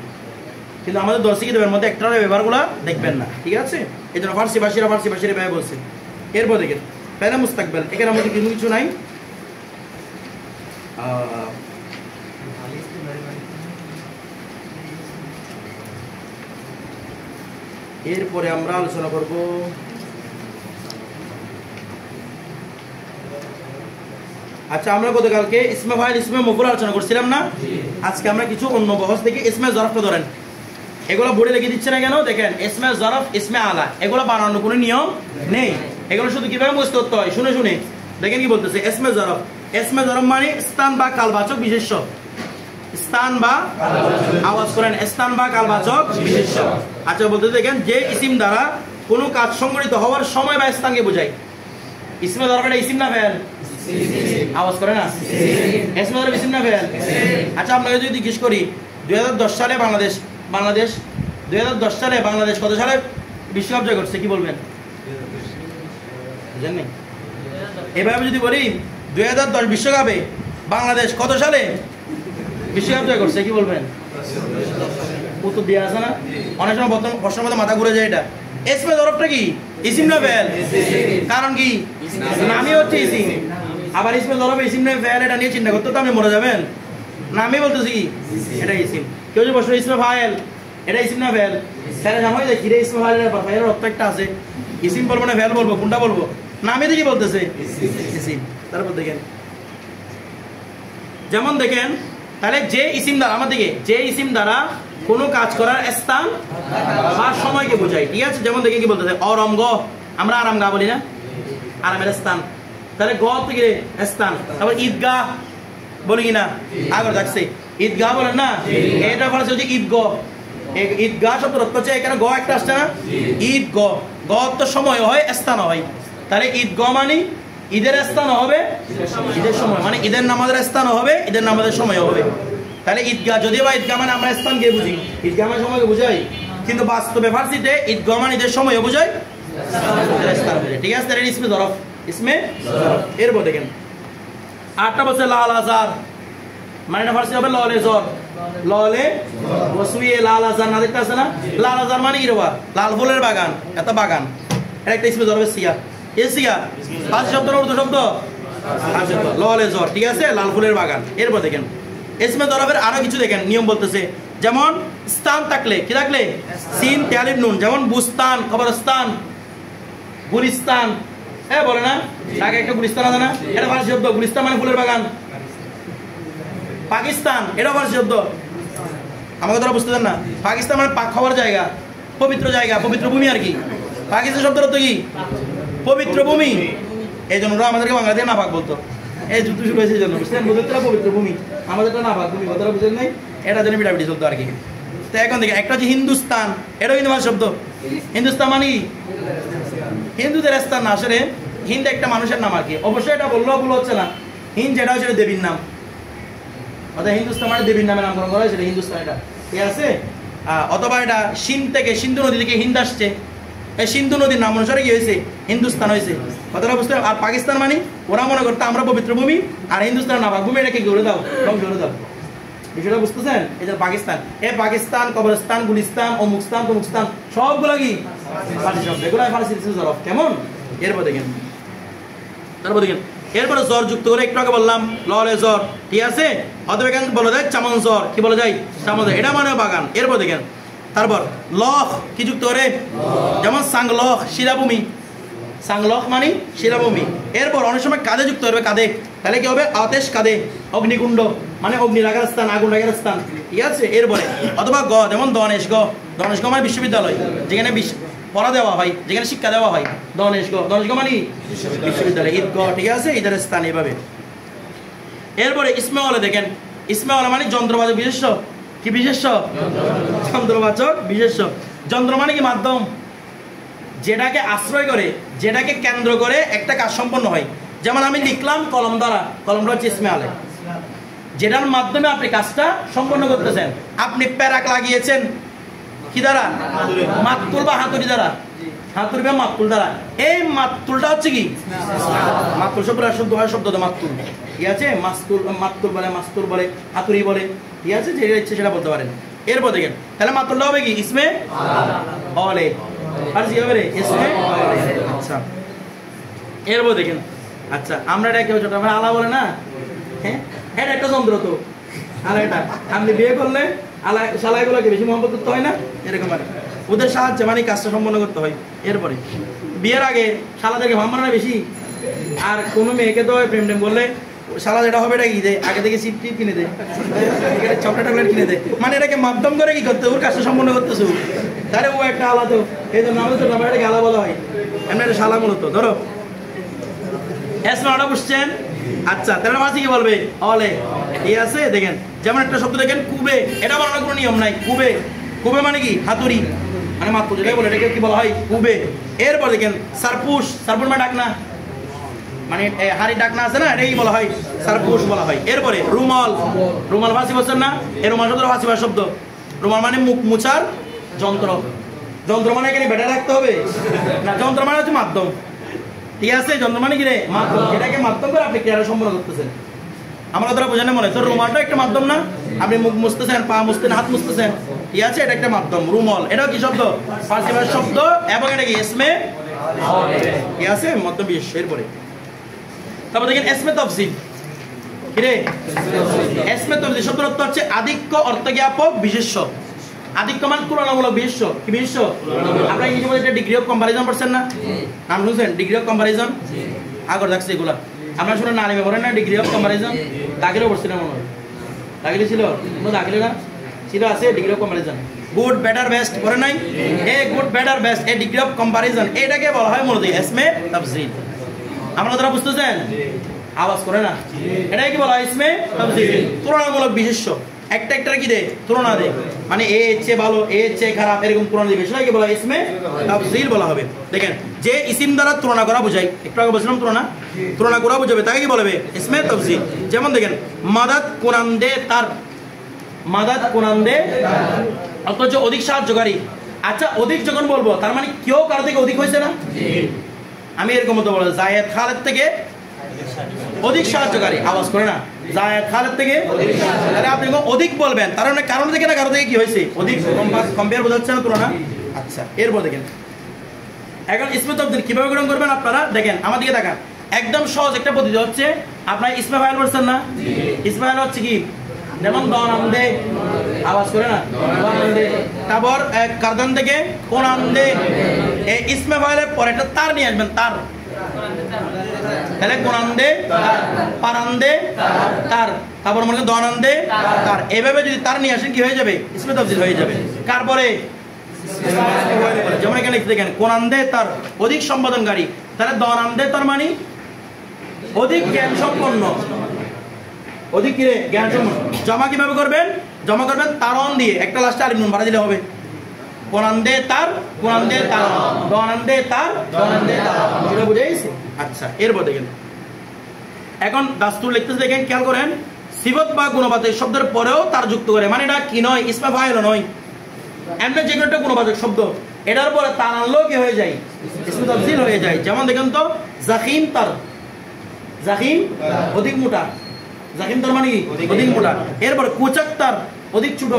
কিন্তু আমাদের 10 কিতাবের মধ্যে একটা ব্যবহারগুলো দেখবেন না, ঠিক আছে? এই জন্য ফার্সি ভাষীরা ব্যবহার বলছে। এরপর দেখেন পেনা মুস্তাকবেল, এখানে আমাদের কিছু নাই। এরপরে আমরা আলোচনা করব আচ্ছা আমরা গতকালকে ইসমে ফাইল ইসমে মফুল আলোচনা করছিলাম না? আজকে আমরা কিছু অন্য বহস থেকে ইসমে জরফটা ধরেন। এগুলো বোর্ডে লিখে দিচ্ছে না কেন? দেখেন ইসমে জরফ ইসমে আলা এগুলো বানানোর কোনো নিয়ম নেই। এগুলো শুধু কিভাবে মুখস্থ করতে হয় শুনে শুনে দেখেন কি বলতেছে। ইসমে জরফ, ইসমে জরফ মানে স্থান বা কালবাচক বিশেষ্য। স্থান বা আওয়াজ করেন, স্থান বা কালবাচক বিশেষ্য। আচ্ছা বলতে দেখেন যে ইসিম দ্বারা কোনো কাজ সংঘটিত হওয়ার সময় বা স্থানকে বোঝায়। ইসমে জরফ এটা ইসিম না ফেল? আওয়াজ করে না? ইসমে জরফ ইসিম না ফেল? আচ্ছা আপনাকে যদি জিজ্ঞেস করি 2010 সালে বাংলাদেশ 2010 সালে বাংলাদেশ কত সালে বিশ্বকাপ জয় করছে, কি বলবেন? জানেন? এভাবে যদি বলি 2010 বিশ্বকাপে বাংলাদেশ কত সালে বিশ্বকাপ জয় করছে, কি বলবেন? উত্তর দিয়ে আসে না? অনেক সময় প্রশ্নের মধ্যে মাথা ঘুরে যায়। এটা ইসমে জরফটা কি ইসিম না ফেল? কারণ কি নামই হচ্ছে ইসিম। আবার ইসমে জরফ ইসিম না ফেল এটা নিয়ে চিন্তা করতে তো আপনি মরে যাবেন। নামই বলতেছি কি এটা ইসিম। কেউ যদি প্রশ্ন ইসমে ফাইল এটা ইসিম না ফেল, তাহলে জানো যে কিরে ইসমে ফাইলের অর্থ একটা আছে, ইসিম বলবো না ফেল বলবো, কোনটা বলবো? নামে দেখি বলতেছে ইসিম। তারপর দেখেন যেমন দেখেন তাহলে যে ইসিম দ্বারা আমার দিকে যে ইসিম দ্বারা কোনো কাজ করার স্থান বা সময়কে বোঝায়, ঠিক আছে? যেমন দেখে কি বলতেছে অরম গ, আমরা আরাম গা বলি না? আরামের স্থান, তাহলে গ থেকে স্থান। তারপর ঈদগাহ বলি কিনা? আগে থাকছে ঈদগাহ বলেন না? এটা বলছে হচ্ছে ঈদ গ। ঈদগাহ শব্দ অর্থ হচ্ছে এখানে গ একটা আসছে না? ঈদ গ, গ তো সময় হয় স্থান হয়। তাহলে ঈদ গ মানে ঈদের স্থান হবে ঈদের সময়, মানে ঈদের নামাজের স্থান হবে ঈদের নামাজের সময় হবে। তাহলে ঈদগাহ যদিও বা ঈদগাহ মানে আমরা স্থানকে বুঝি, ঈদগাহ মানে সময়কে বুঝাই, কিন্তু বাস্তবে ফার্সিতে ঈদগাহ মানে ঈদের সময় বোঝায়, স্থান বোঝায়, ঠিক আছে? তাহলে ইসমে জরফ, ইসমে জরফ। এরপর দেখেন আটটা বলছে লাল আজার, মানে এটা ফার্সি হবে ললে জর, ললে বসুয়ে লাল আজার না দেখতে আছে না? লাল আজার মানে ইরবা লাল ফুলের বাগান, এত বাগান, এটা একটা ইসমে জরফের সিয়া। এসিয়া ফার্সি শব্দ না উর্দু শব্দ? ললে জর, ঠিক আছে? লাল ফুলের বাগান। এরপর দেখেন ইসমে জরফের আরো কিছু দেখেন নিয়ম বলতেছে। যেমন স্থান থাকলে কি থাকলে? সিন তালিব নুন, যেমন বুস্তান, কবরস্তান, গুলিস্তান, হ্যাঁ বলে না? আগে একটা গুলিস্তান আছে না? এটা ফার্সি শব্দ। গুলিস্তান মানে ফুলের বাগান, পাকিস্তান এটা ফার্সি শব্দ, আমাকে তোরা বুঝতে দেন না। পাকিস্তান মানে পাক খাওয়ার জায়গা, পবিত্র জায়গা, পবিত্র ভূমি আর কি। পাকিস্তান শব্দের অর্থ কি? পবিত্র ভূমি। এই জন্য ওরা আমাদেরকে বাংলাদেশে নাপাক বলতো। এই যুদ্ধ শুরু হয়েছে এই জন্য, বুঝলেন? ওদেরটা পবিত্র ভূমি, আমাদেরটা নাপাক ভূমি, কথাটা বুঝলেন নাই? এটার জন্য পিটাপিটি চলতো আর কি। তো এখন দেখে একটা হচ্ছে হিন্দুস্তান, এটাও কিন্তু আমার শব্দ। হিন্দুস্তান মানে কি? হিন্দুদের স্থান না, আসলে হিন্দ একটা মানুষের নাম আর কি। অবশ্যই এটা বললেও ভুল হচ্ছে না, হিন্দ যেটা হচ্ছে দেবীর নাম, অর্থাৎ হিন্দুস্তান মানে দেবীর নামে নামকরণ করা হয়েছে হিন্দুস্তান, এটা ঠিক আছে। অথবা এটা সিন্ধ থেকে, সিন্ধু নদী থেকে হিন্দ আসছে, এই সিন্ধু নদীর নাম অনুসারে কি হয়েছে? হিন্দুস্তান হয়েছে, কথাটা বুঝতে। আর পাকিস্তান মানে ওরা মনে করতো আমরা পবিত্র ভূমি, আর হিন্দুস্তান নাপাক ভূমি, এটাকে গড়ে দাও, গড়ে দাও, বিষয়টা বুঝতেছেন? এই যে পাকিস্তান, এ পাকিস্তান, কবরস্তান, গুলিস্তান, অমুকস্তান, তমুকস্তান সবগুলো কি ফার্সি শব্দ, এগুলো ফার্সি জরফ। কেমন? এরপর দেখেন, তারপর দেখেন এরপরে জ্বর যুক্ত করে একটু আগে বললাম ললে জ্বর, ঠিক আছে। অথবা এখানে বলা যায় চামন জ্বর, কি বলা যায়? চামন জ্বর, এটা মানে বাগান। এরপর দেখেন তারপর লখ কি যুক্ত করে? যেমন সাংলখ শিলাভূমি, সাংলখ মানে শিলাভূমি। এরপর অনেক সময় কাঁধে যুক্ত হবে, কাঁধে, তাহলে কি হবে? আতেশ কাঁধে, অগ্নিকুণ্ড মানে অগ্নি লাগার স্থান, আগুন লাগার স্থান, ঠিক আছে। এরপরে অথবা গ, যেমন দনেশ গ, দনেশ গ মানে বিশ্ববিদ্যালয়, যেখানে পড়া দেওয়া হয়, যেখানে শিক্ষা দেওয়া হয়, দনেশ গ, দনেশ গ মানে বিশ্ববিদ্যালয়। ঈদ গ, ঠিক আছে, ঈদের স্থান এইভাবে। এরপরে ইসমেওয়ালা দেখেন, ইসমেওয়ালা মানে যন্ত্রবাচক বিশেষ্য, কি বিশেষ্য? যন্ত্রবাচক বিশেষ্য। যন্ত্র মানে কি? মাধ্যম, যেটাকে আশ্রয় করে, যেটাকে কেন্দ্র করে একটা কাজ সম্পন্ন হয়। যেমন আমি লিখলাম কলম দ্বারা, কলমটা হচ্ছে ইসমেওয়ালা, যেটার মাধ্যমে আপনি কাজটা সম্পন্ন করতেছেন। আপনি প্যারাক লাগিয়েছেন কি দ্বারা? মাতুল বা হাতুড়ি দ্বারা, হাতুড়ি বা মাতুল দ্বারা। এই মাতুলটা হচ্ছে কি? মাতুল শব্দ হয়, শব্দ তো মাতুল, ঠিক আছে। মাস্তুল, মাতুল বলে, মাস্তুল বলে, হাতুড়ি বলে, ঠিক আছে, যেটা ইচ্ছে সেটা বলতে পারেন। এরপর দেখেন তাহলে মাতুলটা হবে কি? ইসমে অলে, আর কি হবে রে? ইসমে অলে। আচ্ছা এরপর দেখেন, আচ্ছা আমরা এটা কেউ ছোট আমরা আলা বলে না, হ্যাঁ, এটা একটা যন্ত্র তো। আর এটা আপনি বিয়ে করলে আলা শালাইগুলোকে বেশি মহব্বত করতে হয় না, এরকম আর ওদের সাহায্যে মানে কাজটা সম্পন্ন করতে হয়। এরপরে বিয়ের আগে শালাদেরকে ভাবনা বেশি, আর কোনো মেয়েকে তো প্রেম টেম বললে শালা যেটা হবে এটা কি দেয়, আগে থেকে চিপ টিপ কিনে দেয়, চকলেট টকলেট কিনে দেয়, মানে এটাকে মাধ্যম করে কি করতে, ওর কাজটা সম্পন্ন করতেছে। তাহলে ও একটা আলাদা, এই জন্য আমাদের তো এটাকে আলা বলা হয়, এমনি একটা শালা মূলত। ধরো এসমাটা বুঝছেন? আচ্ছা তাহলে মাঝে কি বলবে? অলে, ঠিক আছে। দেখেন যেমন একটা শব্দ দেখেন কুবে, এটা বানানোর কোনো নিয়ম নাই। কুবে, কুবে মানে কি? হাতুড়ি, মানে মাত্র যেটাই বলে এটাকে কি বলা হয়? কুবে। এরপর দেখেন সারপুস, সারপুস মানে ডাকনা, মানে হাড়ি ডাকনা আছে না, এটাই বলা হয় সারপুস বলা হয়। এরপরে রুমাল, রুমাল ফাঁসি বলছেন না, এই রুমাল শব্দ ফাঁসি ভাষা শব্দ। রুমাল মানে মুখ মুছার যন্ত্র, যন্ত্র মানে এখানে বেটা রাখতে হবে না, যন্ত্র মানে হচ্ছে মাধ্যম, ঠিক আছে। যন্ত্র মানে কি রে? মাধ্যম, যেটাকে মাধ্যম করে আপনি ক্রিয়াটা সম্পন্ন করতেছেন। আমরা ধরা বোঝানো মনে তো রুমালটা একটা মাধ্যম না, আপনি মুখ মুছতেছেন, পা মুছতেন, হাত মুছতেছেন, ঠিক আছে, এটা একটা মাধ্যম। রুমাল এটাও কি শব্দ? ফার্সি ভাষার শব্দ, এবং এটা কি ইসমে, ঠিক আছে, মধ্যম বিশেষ্য। এরপরে তারপর দেখেন এসমে তফসিল, কি রে? এসমে তফসিল শব্দের অর্থ হচ্ছে আধিক্য অর্থজ্ঞাপক বিশেষ্য। আধিক্য মানে তুলনামূলক বিশেষ্য, কি বিশেষ্য? আপনারা ইংরেজি মধ্যে ডিগ্রি অফ কম্পারিজন পড়ছেন না, নাম শুনছেন? ডিগ্রি অফ কম্পারিজন আগর দেখছে এগুলা, আপনারা শুনে না আলিমে পড়েন না ডিগ্রি অফ কম্পারিজন? দাখিলেও পড়ছি না মনে হয়, দাখিলে ছিল, দাখিলে না ছিল, আছে degree of comparison. Good better best পড়ে নাই? A good better best, A degree of comparison, এটাকে বলা হয় মূলত এসমে তাফসিল। আপনারা যারা বুঝতেছেন আওয়াজ করে না, এটাই কি বলা হয়? ইসমে তাফসিল, তুলনামূলক বিশেষ্য। একটা একটা কি দেয়? তুলনা দেয়, মানে এ এর চেয়ে ভালো, এ এর চেয়ে খারাপ, এরকম তুলনা দিবে, সেটাকে বলা হয় ইসমে তাফসিল বলা হবে। দেখেন যে ইসিম দ্বারা তুলনা করা বোঝায়, একটু আগে বলছিলাম তুলনা করা বোঝাবে, তাকে কি বলবে? ইসমে তাফসিল। যেমন দেখেন মাদাদ কোরআনদে তার, মাদাদ কোরআনদে অথচ অধিক সাহায্যকারী। আচ্ছা অধিক যখন বলবো তার মানে কেউ কারো থেকে অধিক হয়েছে না? আমি এরকম মতো বলবো জায়েদ খালেদ থেকে অধিক সাহায্যকারী, আওয়াজ করে না, জায়েদ খালেদ থেকে। তাহলে আপনি অধিক বলবেন, তার মানে কারণ থেকে না কারো থেকে কি হয়েছে? অধিক, কম্পেয়ার বোঝাচ্ছে না, তুলনা। আচ্ছা এরপর দেখেন এখন ইসমে তাফসিল কিভাবে গ্রহণ করবেন আপনারা দেখেন, আমার দিকে তাকান। একদম সহজ একটা পদ্ধতি হচ্ছে, আপনার ইসমে ফাইল বলছেন না, ইসমে ফাইল হচ্ছে কি? যেমন দনান্দে, আওয়াজ করে না, দনান্দে। তারপর কারদান থেকে কোনান্দে, এই ইসমে ফাইলের পরে একটা তার নিয়ে আসবেন, তার। তাহলে কোনান্দে, পারান্দে, তার, তারপর মনে করেন দনান্দে তার, এভাবে যদি তার নিয়ে আসেন কি হয়ে যাবে? ইসমে তাফজিল হয়ে যাবে। কার পরে? যেমন এখানে লিখতে দেখেন কোনান্দে তার অধিক সম্পাদনকারী, তাহলে দনান্দে তার মানে অধিক জ্ঞান সম্পন্ন, অধিক কি রে? জ্ঞান সম্পন্ন। জমা কিভাবে করবেন? জমা করবেন তারন দিয়ে, একটা লাস্টে আলিফ নুন বাড়া দিলে হবে। কোনান্দে তার, কোনান্দে তার, দনান্দে তার, দনান্দে তার, এটা বুঝাইছে? আচ্ছা, এরপর দেখেন এখন দাস্তুর লিখতেছে, দেখেন খেয়াল করেন, সিবত বা গুণবাচক শব্দের পরেও তার যুক্ত করে, মানে এটা কি নয়? ইসমে ফাইল নয়, এমনি যে কোনো একটা গুণবাচক শব্দ, এটার পরে তার আনলেও কি হয়ে যায়? ইসমে তাফজিল হয়ে যায়। যেমন দেখেন তো জাখিম তার, জাখিম অধিক মোটা, জাখিম তার মানে কি? অধিক মোটা। এরপরে কোচাক তার অধিক ছোট,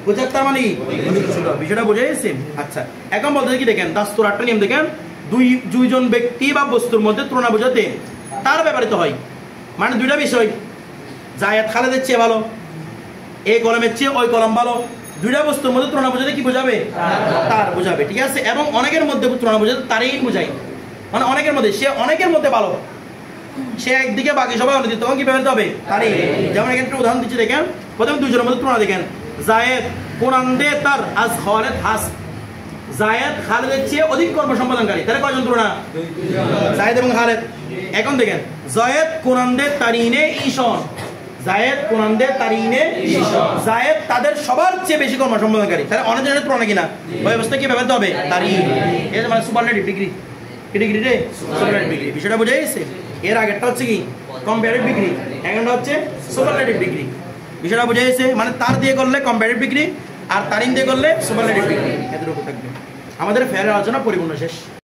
কোচাক তার মানে কি? অধিক ছোট। বিষয়টা বুঝে গেছে? আচ্ছা, এখন বলতে কি দেখেন দাস্তুর আটটা নিয়ম দেখেন, দুইজন ব্যক্তি বা বস্তুর মধ্যে তুলনা বোঝাতে তার ব্যবহৃত হয়, মানে দুইটা বিষয়, জায়েদ খালেদের চেয়ে ভালো, এই কলমের চেয়ে ওই কলম ভালো, দুইটা বস্তুর মধ্যে তুলনা বোঝাতে কি বোঝাবে? তার বোঝাবে, ঠিক আছে? এবং অনেকের মধ্যে তুলনা বোঝাতে তারই বোঝাই, মানে অনেকের মধ্যে, সে অনেকের মধ্যে ভালো, সে একদিকে বাকি সবাই অনুদিত, তখন কি ব্যবহৃত হবে? তারই। যেমন এখানে একটা উদাহরণ দিচ্ছি দেখেন, প্রথমে দুইজনের মধ্যে তুলনা দেখেন, জায়েদ কোনান্দে তার আজ খালেদ হাস, জায়েদ খালেদের চেয়ে অধিক কর্ম সম্পাদনকারী, তাহলে কয়জন তুলনা? জায়েদ এবং খালেদ। এখন দেখেন জায়েদ কোনান্দে তারিনে ঈশন, জায়েদ কোনান্দে তারিনে ঈশন, জায়েদ তাদের সবার চেয়ে বেশি কর্ম সম্পাদনকারী, তাহলে অনেক জনের তুলনা কিনা? ওই অবস্থায় কি ব্যবহৃত হবে? তারিন। এই মানে সুপারলেটিভ ডিগ্রি, কি ডিগ্রি রে? Superlative degree. বিষয়টা বুঝে গেছে? এর আগেরটা হচ্ছে কি? কম্পারেটিভ ডিগ্রি, এখনটা হচ্ছে সুপারলেটিভ ডিগ্রি। বিষয়টা বুঝে গেছে? মানে তার দিয়ে করলে কম্পারেটিভ ডিগ্রি, আর তারিন দিয়ে করলে সুপারলেটিভ ডিগ্রি। এতটুকু থাকবে। আমাদের ফেয়ারের আলোচনা পরিপূর্ণ শেষ।